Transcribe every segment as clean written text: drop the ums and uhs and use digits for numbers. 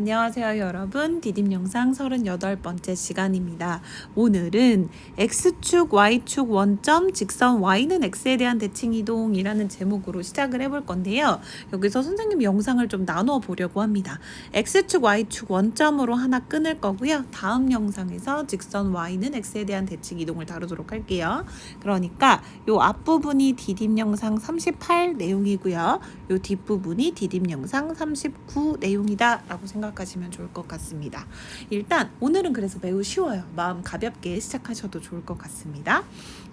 안녕하세요 여러분. 디딤 영상 38번째 시간입니다. 오늘은 X축, Y축 원점, 직선 Y는 X에 대한 대칭이동이라는 제목으로 시작을 해볼 건데요. 여기서 선생님 영상을 좀 나눠 보려고 합니다. X축, Y축 원점으로 하나 끊을 거고요. 다음 영상에서 직선 Y는 X에 대한 대칭이동을 다루도록 할게요. 그러니까 요 앞부분이 디딤 영상 38 내용이고요. 요 뒷부분이 디딤 영상 39 내용이다 라고 생각하시면 좋을 것 같습니다. 일단 오늘은 그래서 매우 쉬워요. 마음 가볍게 시작하셔도 좋을 것 같습니다.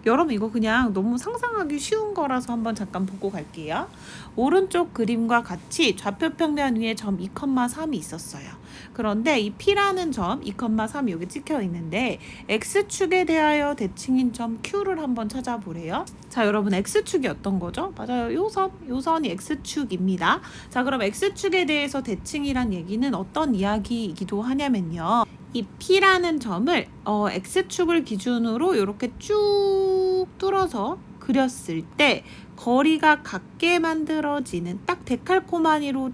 여러분 이거 그냥 너무 상상하기 쉬운 거라서 한번 잠깐 보고 갈게요. 오른쪽 그림과 같이 좌표평면 위에 점 2,3이 있었어요. 그런데 이 P라는 점 2,3이 여기 찍혀 있는데 X축에 대하여 대칭인 점 Q를 한번 찾아보래요. 자, 여러분 X축이 어떤 거죠? 맞아요. 요 선이 X축입니다. 자, 그럼 X축에 대해서 대칭이란 얘기는 어떤 이야기이기도 하냐면요. 이 P라는 점을 X축을 기준으로 이렇게 쭉 뚫어서 그렸을 때 거리가 같게 만들어지는 딱 데칼코마니로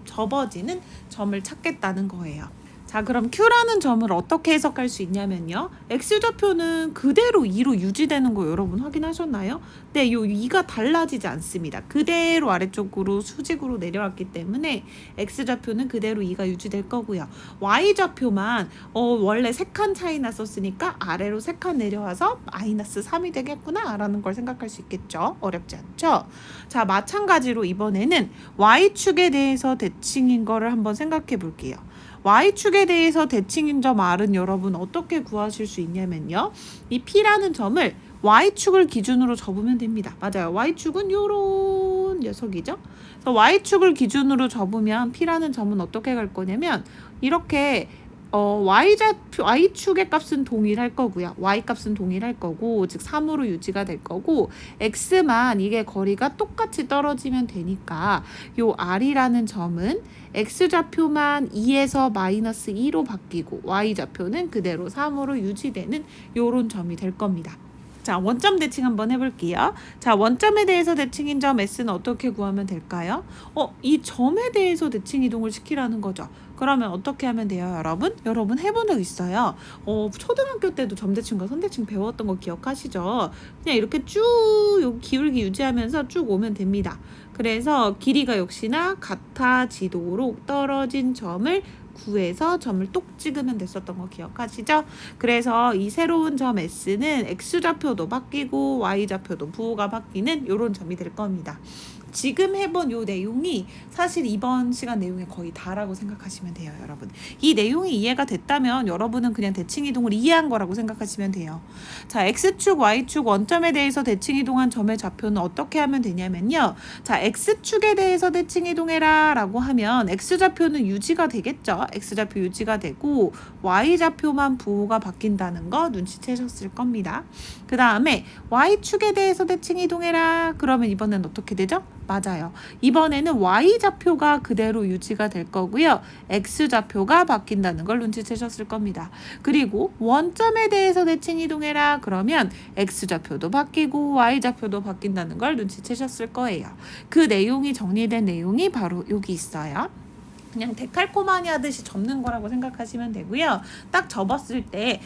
접어지는 점을 찾겠다는 거예요. 자, 그럼 Q라는 점을 어떻게 해석할 수 있냐면요. X좌표는 그대로 2로 유지되는 거 여러분 확인하셨나요? 네, 요 2가 달라지지 않습니다. 그대로 아래쪽으로 수직으로 내려왔기 때문에 X좌표는 그대로 2가 유지될 거고요. Y좌표만 원래 3칸 차이 났었으니까 아래로 3칸 내려와서 마이너스 3이 되겠구나 라는 걸 생각할 수 있겠죠. 어렵지 않죠? 자, 마찬가지로 이번에는 Y축에 대해서 대칭인 거를 한번 생각해 볼게요. Y축에 대해서 대칭인 점 R은 여러분 어떻게 구하실 수 있냐면요. 이 P라는 점을 Y축을 기준으로 접으면 됩니다. 맞아요. Y축은 요런 녀석이죠. 그래서 Y축을 기준으로 접으면 P라는 점은 어떻게 갈 거냐면 이렇게 Y축의 값은 동일할 거고요. Y 값은 동일할 거고 즉 3으로 유지가 될 거고 X만 이게 거리가 똑같이 떨어지면 되니까 요 R이라는 점은 X좌표만 2에서 마이너스 2로 바뀌고 Y좌표는 그대로 3으로 유지되는 요런 점이 될 겁니다. 자, 원점 대칭 한번 해볼게요. 자, 원점에 대해서 대칭인 점 S는 어떻게 구하면 될까요? 이 점에 대해서 대칭 이동을 시키라는 거죠. 그러면 어떻게 하면 돼요, 여러분? 여러분 해본 적 있어요? 초등학교 때도 점대칭과 선대칭 배웠던 거 기억하시죠? 그냥 이렇게 쭉 여기 기울기 유지하면서 쭉 오면 됩니다. 그래서 길이가 역시나 같아지도록 떨어진 점을 구해서 점을 똑 찍으면 됐었던 거 기억하시죠? 그래서 이 새로운 점 S는 X좌표도 바뀌고 Y좌표도 부호가 바뀌는 이런 점이 될 겁니다. 지금 해본 요 내용이 사실 이번 시간 내용의 거의 다라고 생각하시면 돼요, 여러분. 이 내용이 이해가 됐다면 여러분은 그냥 대칭이동을 이해한 거라고 생각하시면 돼요. 자, X축, Y축 원점에 대해서 대칭이동한 점의 좌표는 어떻게 하면 되냐면요. 자, X축에 대해서 대칭이동해라 라고 하면 X좌표는 유지가 되겠죠. X좌표 유지가 되고 Y좌표만 부호가 바뀐다는 거 눈치채셨을 겁니다. 그 다음에 Y축에 대해서 대칭이동해라. 그러면 이번엔 어떻게 되죠? 맞아요. 이번에는 Y좌표가 그대로 유지가 될 거고요. X좌표가 바뀐다는 걸 눈치채셨을 겁니다. 그리고 원점에 대해서 대칭 이동해라. 그러면 X좌표도 바뀌고 Y좌표도 바뀐다는 걸 눈치채셨을 거예요. 그 내용이 정리된 내용이 바로 여기 있어요. 그냥 데칼코마니 하듯이 접는 거라고 생각하시면 되고요. 딱 접었을 때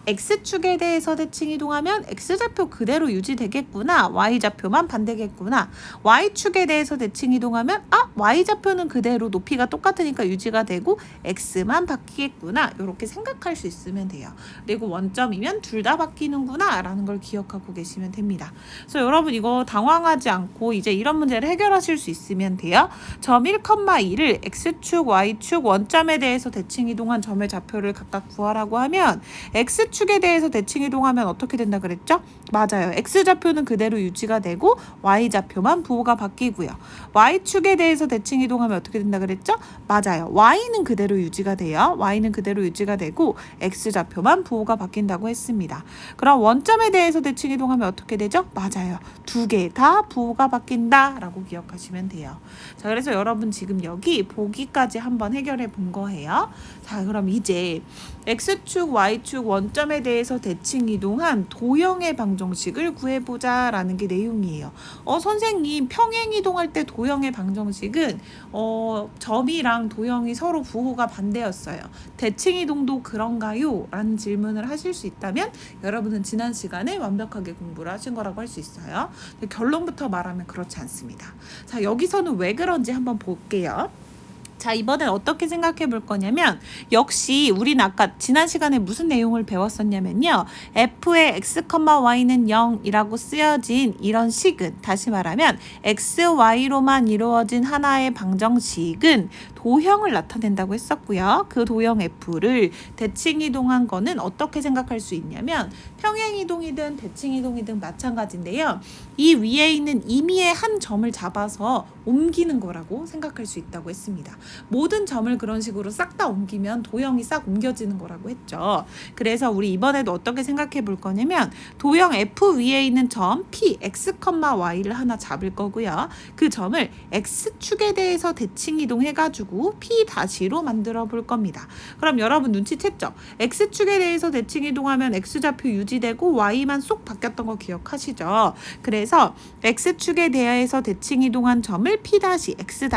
X축에 대해서 대칭 이동하면 X좌표 그대로 유지되겠구나. Y좌표만 반대겠구나. Y축에 대해서 대칭 이동하면 Y좌표는 그대로 높이가 똑같으니까 유지가 되고 X만 바뀌겠구나. 이렇게 생각할 수 있으면 돼요. 그리고 원점이면 둘 다 바뀌는구나 라는 걸 기억하고 계시면 됩니다. 그래서 여러분 이거 당황하지 않고 이제 이런 문제를 해결하실 수 있으면 돼요. 점 1,2를 X축 Y축 원점에 대해서 대칭 이동한 점의 좌표를 각각 구하라고 하면 X축에 대해서 대칭 이동하면 어떻게 된다 그랬죠? 맞아요. X좌표는 그대로 유지가 되고 Y좌표만 부호가 바뀌고요. Y축에 대해서 대칭 이동하면 어떻게 된다 그랬죠? 맞아요. Y는 그대로 유지가 돼요. Y는 그대로 유지가 되고 X좌표만 부호가 바뀐다고 했습니다. 그럼 원점에 대해서 대칭 이동하면 어떻게 되죠? 맞아요. 두 개 다 부호가 바뀐다 라고 기억하시면 돼요. 자, 그래서 여러분 지금 여기 보기까지 여기까지 한번 해결해 본 거예요. 자, 그럼 이제 X축, Y축 원점에 대해서 대칭 이동한 도형의 방정식을 구해보자 라는 게 내용이에요. 선생님, 평행 이동할 때 도형의 방정식은 점이랑 도형이 서로 부호가 반대였어요. 대칭 이동도 그런가요? 라는 질문을 하실 수 있다면 여러분은 지난 시간에 완벽하게 공부를 하신 거라고 할 수 있어요. 결론부터 말하면 그렇지 않습니다. 자, 여기서는 왜 그런지 한번 볼게요. 자, 이번엔 어떻게 생각해 볼 거냐면 역시 우리는 아까 지난 시간에 무슨 내용을 배웠었냐면요. f의 x, y는 0이라고 쓰여진 이런 식은 다시 말하면 x, y로만 이루어진 하나의 방정식은 도형을 나타낸다고 했었고요. 그 도형 f를 대칭 이동한 거는 어떻게 생각할 수 있냐면 평행 이동이든 대칭 이동이든 마찬가지인데요. 이 위에 있는 임의의 한 점을 잡아서 옮기는 거라고 생각할 수 있다고 했습니다. 모든 점을 그런 식으로 싹 다 옮기면 도형이 싹 옮겨지는 거라고 했죠. 그래서 우리 이번에도 어떻게 생각해 볼 거냐면 도형 F 위에 있는 점 P, X, Y를 하나 잡을 거고요. 그 점을 X축에 대해서 대칭 이동해가지고 P-로 만들어 볼 겁니다. 그럼 여러분 눈치챘죠? X축에 대해서 대칭 이동하면 X좌표 유지되고 Y만 쏙 바뀌었던 거 기억하시죠? 그래서 X축에 대해서 대칭 이동한 점을 P-X-,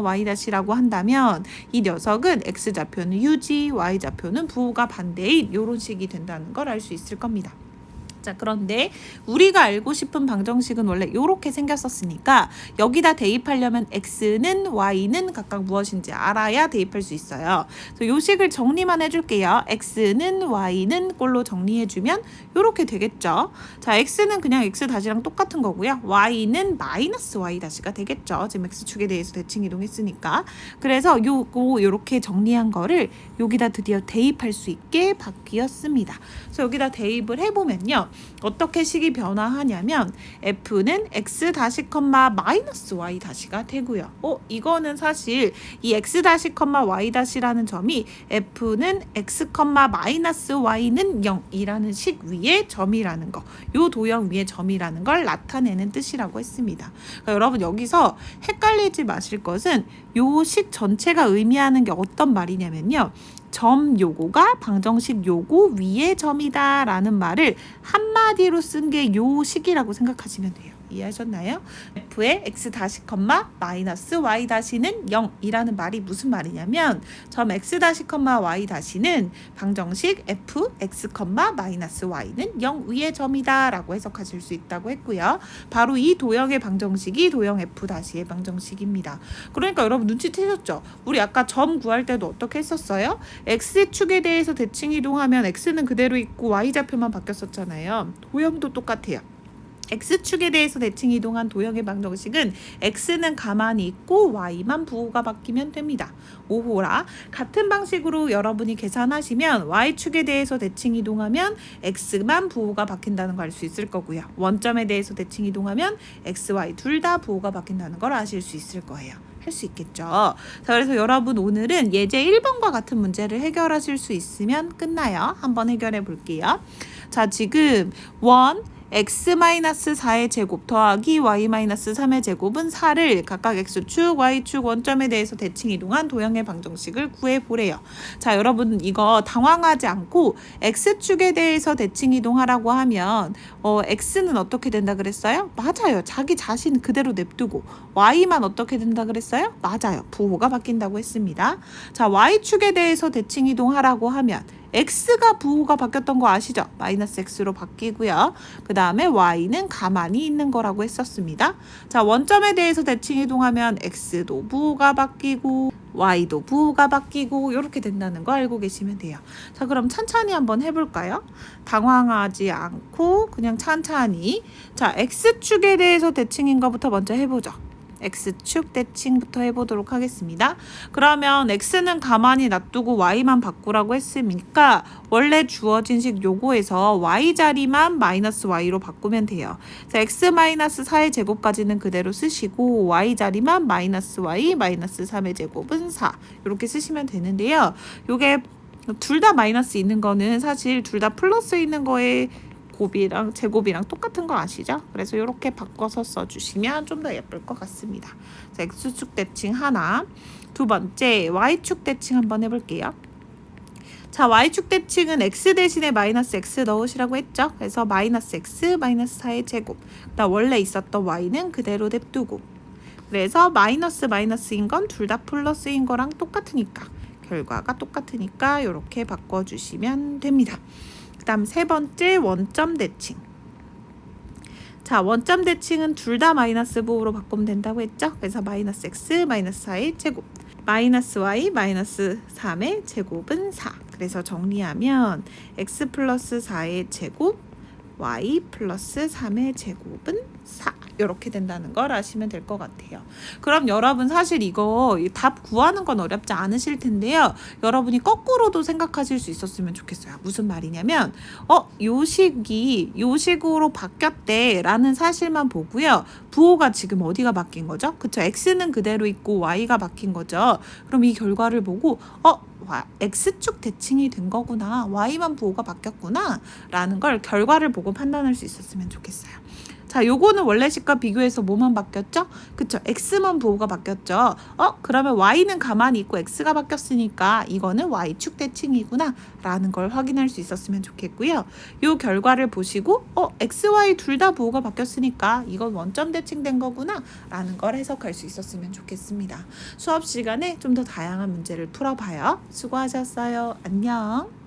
Y-라고 한다면 이 녀석은 X좌표는 유지, Y좌표는 부호가 반대인 이런 식이 된다는 걸 알 수 있을 겁니다. 자, 그런데 우리가 알고 싶은 방정식은 원래 이렇게 생겼었으니까 여기다 대입하려면 x는 y는 각각 무엇인지 알아야 대입할 수 있어요. 그래서 이 식을 정리만 해줄게요. x는 y는 꼴로 정리해주면 이렇게 되겠죠. 자, x는 그냥 x-랑 똑같은 거고요. y는 마이너스 y-가 되겠죠. 지금 x축에 대해서 대칭 이동했으니까. 그래서 요거 이렇게 정리한 거를 여기다 드디어 대입할 수 있게 바뀌었습니다. 그래서 여기다 대입을 해보면요. 어떻게 식이 변화하냐면 f는 x-, 마이너스 y-가 되고요. 이거는 사실 이 x-, y-라는 점이 f는 x, 마이너스 y는 0이라는 식 위에 점이라는 거, 요 도형 위에 점이라는 걸 나타내는 뜻이라고 했습니다. 그러니까 여러분 여기서 헷갈리지 마실 것은 요 식 전체가 의미하는 게 어떤 말이냐면요. 점 요거가 방정식 요거 위에 점이다 라는 말을 한마디로 쓴 게 요 식이라고 생각하시면 돼요. 이해하셨나요? f의 x-, 마이너스 y-는 0이라는 말이 무슨 말이냐면 점 x-, y-는 방정식 f, x, 마이너스 y는 0 위의 점이다 라고 해석하실 수 있다고 했고요. 바로 이 도형의 방정식이 도형 f-의 방정식입니다. 그러니까 여러분 눈치채셨죠? 우리 아까 점 구할 때도 어떻게 했었어요? x축에 대해서 대칭 이동하면 x는 그대로 있고 y좌표만 바뀌었었잖아요. 도형도 똑같아요. X축에 대해서 대칭 이동한 도형의 방정식은 X는 가만히 있고 Y만 부호가 바뀌면 됩니다. 오호라. 같은 방식으로 여러분이 계산하시면 Y축에 대해서 대칭 이동하면 X만 부호가 바뀐다는 걸 알 수 있을 거고요. 원점에 대해서 대칭 이동하면 X, Y 둘 다 부호가 바뀐다는 걸 아실 수 있을 거예요. 할 수 있겠죠. 자, 그래서 여러분 오늘은 예제 1번과 같은 문제를 해결하실 수 있으면 끝나요. 한번 해결해 볼게요. 자, 지금 x-4의 제곱 더하기 y-3의 제곱은 4를 각각 x축, y축 원점에 대해서 대칭 이동한 도형의 방정식을 구해보래요. 자, 여러분 이거 당황하지 않고 x축에 대해서 대칭 이동하라고 하면 x는 어떻게 된다 그랬어요? 맞아요. 자기 자신 그대로 냅두고 y만 어떻게 된다 그랬어요? 맞아요. 부호가 바뀐다고 했습니다. 자, y축에 대해서 대칭 이동하라고 하면 x가 부호가 바뀌었던 거 아시죠? 마이너스 x로 바뀌고요. 그 다음에 y는 가만히 있는 거라고 했었습니다. 자, 원점에 대해서 대칭 이동하면 x도 부호가 바뀌고 y도 부호가 바뀌고 이렇게 된다는 거 알고 계시면 돼요. 자, 그럼 천천히 한번 해볼까요? 당황하지 않고 그냥 천천히. 자, x축에 대해서 대칭인 거부터 먼저 해보죠. X축 대칭부터 해보도록 하겠습니다. 그러면 X는 가만히 놔두고 Y만 바꾸라고 했으니까 원래 주어진 식 요거에서 Y 자리만 마이너스 Y로 바꾸면 돼요. 자, X-4의 제곱까지는 그대로 쓰시고 Y 자리만 마이너스 Y, 마이너스 3의 제곱은 4 이렇게 쓰시면 되는데요. 요게 둘 다 마이너스 있는 거는 사실 둘 다 플러스 있는 거에 곱이랑 제곱이랑 똑같은 거 아시죠? 그래서 이렇게 바꿔서 써주시면 좀 더 예쁠 것 같습니다. 자, X축 대칭 하나. 두 번째 Y축 대칭 한번 해볼게요. 자, Y축 대칭은 X 대신에 마이너스 X 넣으시라고 했죠? 그래서 마이너스 X 마이너스 4의 제곱. 그다음 원래 있었던 Y는 그대로 냅두고. 그래서 마이너스 마이너스인 건 둘 다 플러스인 거랑 똑같으니까. 결과가 똑같으니까 이렇게 바꿔주시면 됩니다. 그 다음 세 번째 원점 대칭. 자, 원점 대칭은 둘 다 마이너스 부호로 바꾸면 된다고 했죠? 그래서 마이너스 x 마이너스 4의 제곱 마이너스 y 마이너스 3의 제곱은 4. 그래서 정리하면 x 플러스 4의 제곱 y 플러스 3의 제곱은 4. 이렇게 된다는 걸 아시면 될 것 같아요. 그럼 여러분 사실 이거 답 구하는 건 어렵지 않으실 텐데요. 여러분이 거꾸로도 생각하실 수 있었으면 좋겠어요. 무슨 말이냐면 요 식이 요 식으로 바뀌었대 라는 사실만 보고요. 부호가 지금 어디가 바뀐 거죠? 그쵸? x는 그대로 있고 y가 바뀐 거죠. 그럼 이 결과를 보고 X축 대칭이 된 거구나. Y만 부호가 바뀌었구나. 라는 걸 결과를 보고 판단할 수 있었으면 좋겠어요. 자, 요거는 원래 식과 비교해서 뭐만 바뀌었죠? 그쵸? X만 부호가 바뀌었죠? 그러면 Y는 가만히 있고 X가 바뀌었으니까 이거는 Y축 대칭이구나. 라는 걸 확인할 수 있었으면 좋겠고요. 요 결과를 보시고 X, Y 둘 다 부호가 바뀌었으니까 이건 원점 대칭된 거구나. 라는 걸 해석할 수 있었으면 좋겠습니다. 수업 시간에 좀 더 다양한 문제를 풀어봐요. 수고하셨어요. 안녕.